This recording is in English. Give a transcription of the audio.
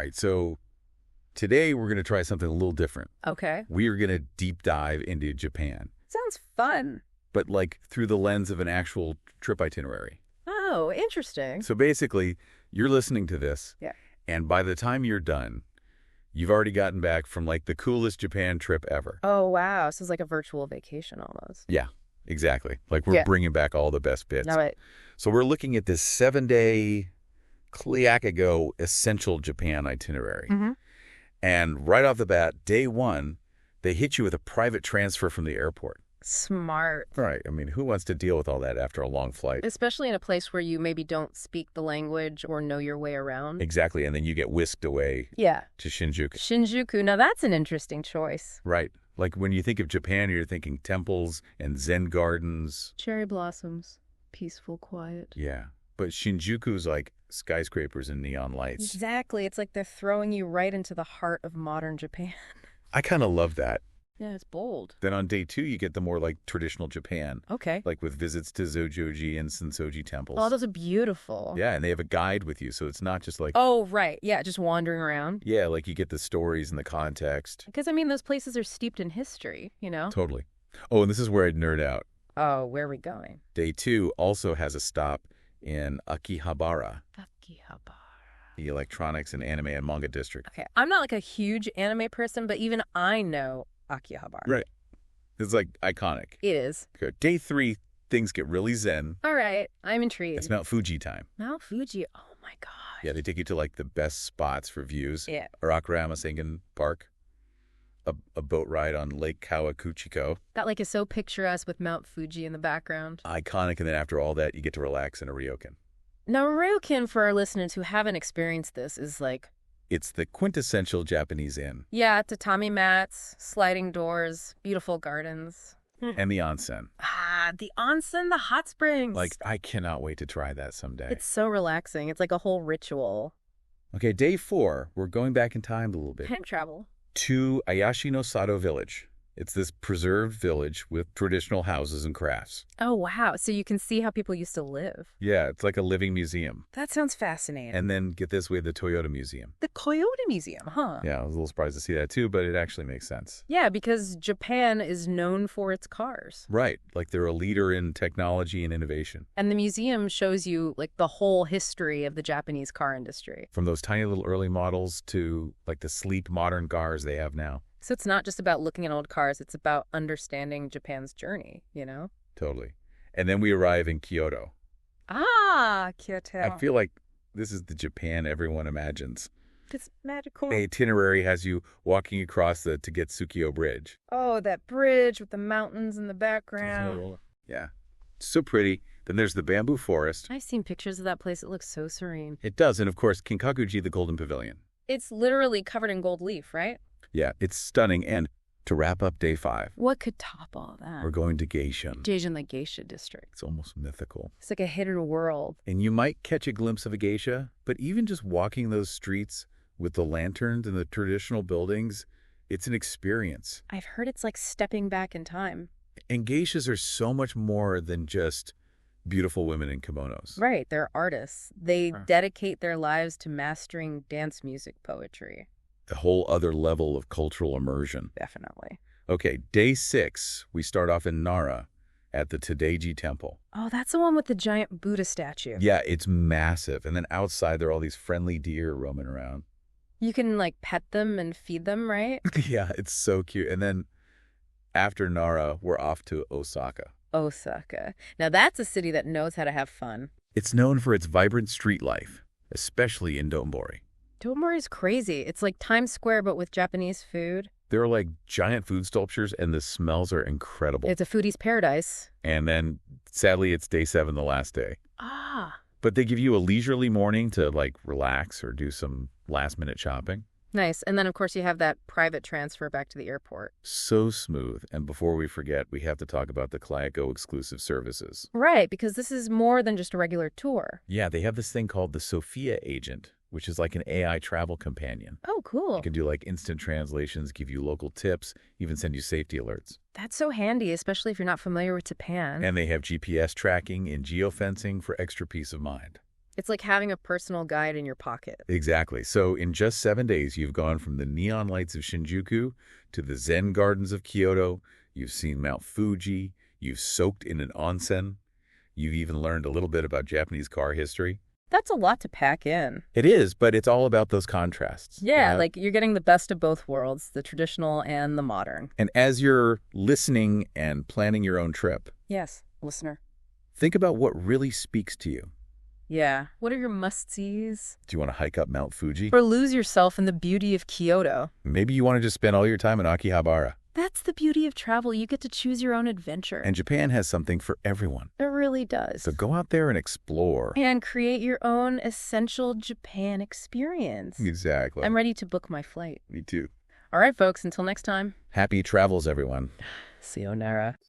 right, so today we're going to try something a little different. Okay. We are going to deep dive into Japan, Sounds fun. but like through the lens of an actual trip itinerary. Oh, interesting. So basically, you're listening to this, Yeah. and by the time you're done, you've already gotten back from like the coolest Japan trip ever. Oh, wow. So it's like a virtual vacation almost. Yeah, exactly. Like we're bringing back all the best bits. All right. So we're looking at this 7-day Kyakugo essential Japan itinerary. Mm-hmm. And right off the bat, day one, they hit you with a private transfer from the airport. Smart. Right. I mean, who wants to deal with all that after a long flight? Especially in a place where you maybe don't speak the language or know your way around. Exactly. And then you get whisked away Yeah. to Shinjuku. Shinjuku. Now that's an interesting choice. Right. Like when you think of Japan, you're thinking temples and Zen gardens. Cherry blossoms. Peaceful, quiet. Yeah. But Shinjuku's like skyscrapers and neon lights. Exactly. It's like they're throwing you right into the heart of modern Japan. I kind of love that. Yeah, it's bold. Then on day two, you get the more like traditional Japan, Okay. like with visits to Zojoji and Sensoji temples. Oh, those are beautiful. Yeah, and they have a guide with you, so it's not just like, Oh, right. Yeah, just wandering around. yeah, like you get the stories and the context. Because, I mean, those places are steeped in history, you know? Totally. Oh, and this is where I'd nerd out. Oh, where are we going? Day two also has a stop in Akihabara, Akihabara. the electronics and anime and manga district. Okay, I'm not like a huge anime person, but even I know Akihabara. Right. It's like iconic. It is. Good. Day three, things get really zen. All right, I'm intrigued. It's Mount Fuji time. Mount Fuji. Oh my gosh. Yeah, they take you to like the best spots for views. Yeah. Arakurayama Sengen Park, a boat ride on Lake Kawakuchiko. That like is so picturesque with Mount Fuji in the background. Iconic, and then after all that, you get to relax in a ryokan. Now, Ryokan, for our listeners who haven't experienced this, is like, It's the quintessential Japanese inn. yeah, tatami mats, sliding doors, beautiful gardens. And the onsen. Ah, the onsen, the hot springs. Like, I cannot wait to try that someday. It's so relaxing. It's like a whole ritual. Okay, day four, we're going back in time a little bit. Time travel. To Ayashi no Sado village. It's this preserved village with traditional houses and crafts. Oh, wow. So you can see how people used to live. Yeah, it's like a living museum. That sounds fascinating. And then, get this, we have the Toyota Museum. The Toyota Museum, huh? Yeah, I was a little surprised to see that too, but it actually makes sense. Yeah, because Japan is known for its cars. Right, like they're a leader in technology and innovation. And the museum shows you like the whole history of the Japanese car industry. From those tiny little early models to like the sleek modern cars they have now. So it's not just about looking at old cars, it's about understanding Japan's journey, you know? Totally. And then we arrive in Kyoto. Ah, Kyoto. I feel like this is the Japan everyone imagines. It's magical. The itinerary has you walking across the Togetsukyo Bridge. Oh, that bridge with the mountains in the background. Yeah. So pretty. Then there's the bamboo forest. I've seen pictures of that place. It looks so serene. It does. And of course, Kinkakuji, the Golden Pavilion. It's literally covered in gold leaf, right? Yeah, it's stunning. And to wrap up day 5, What could top all that? we're going to Geisha. Geisha, the geisha district. It's almost mythical. It's like a hidden world. And you might catch a glimpse of a geisha, but even just walking those streets with the lanterns and the traditional buildings, it's an experience. I've heard it's like stepping back in time. And geishas are so much more than just beautiful women in kimonos. Right, they're artists. They dedicate their lives to mastering dance music poetry. A whole other level of cultural immersion. Definitely. Okay, day 6, we start off in Nara at the Tedeji Temple. Oh, that's the one with the giant Buddha statue. Yeah, it's massive. And then outside, there are all these friendly deer roaming around. You can like pet them and feed them, right? Yeah, it's so cute. And then after Nara, we're off to Osaka. Osaka. Now that's a city that knows how to have fun. It's known for its vibrant street life, especially in Donbori. Donbori's crazy. It's like Times Square, but with Japanese food. There are like giant food sculptures, and the smells are incredible. It's a foodie's paradise. And then, sadly, it's day 7, the last day. Ah. But they give you a leisurely morning to like relax or do some last-minute shopping. Nice. And then, of course, you have that private transfer back to the airport. So smooth. And before we forget, we have to talk about the Kyakugo exclusive services. Right, because this is more than just a regular tour. Yeah, they have this thing called the Sophia Agent, which is like an AI travel companion. Oh, cool. It can do like instant translations, give you local tips, even send you safety alerts. That's so handy, especially if you're not familiar with Japan. And they have GPS tracking and geofencing for extra peace of mind. It's like having a personal guide in your pocket. Exactly. So in just 7 days, you've gone from the neon lights of Shinjuku to the Zen gardens of Kyoto. You've seen Mount Fuji. You've soaked in an onsen. You've even learned a little bit about Japanese car history. That's a lot to pack in. It is, but it's all about those contrasts. Yeah, like you're getting the best of both worlds, the traditional and the modern. And as you're listening and planning your own trip, Yes, listener. think about what really speaks to you. Yeah. What are your must-sees? Do you want to hike up Mount Fuji? Or lose yourself in the beauty of Kyoto? Maybe you want to just spend all your time in Akihabara. That's the beauty of travel. You get to choose your own adventure. And Japan has something for everyone. It really does. So go out there and explore. And create your own essential Japan experience. Exactly. I'm ready to book my flight. Me too. All right, folks, until next time. Happy travels, everyone. Sayonara.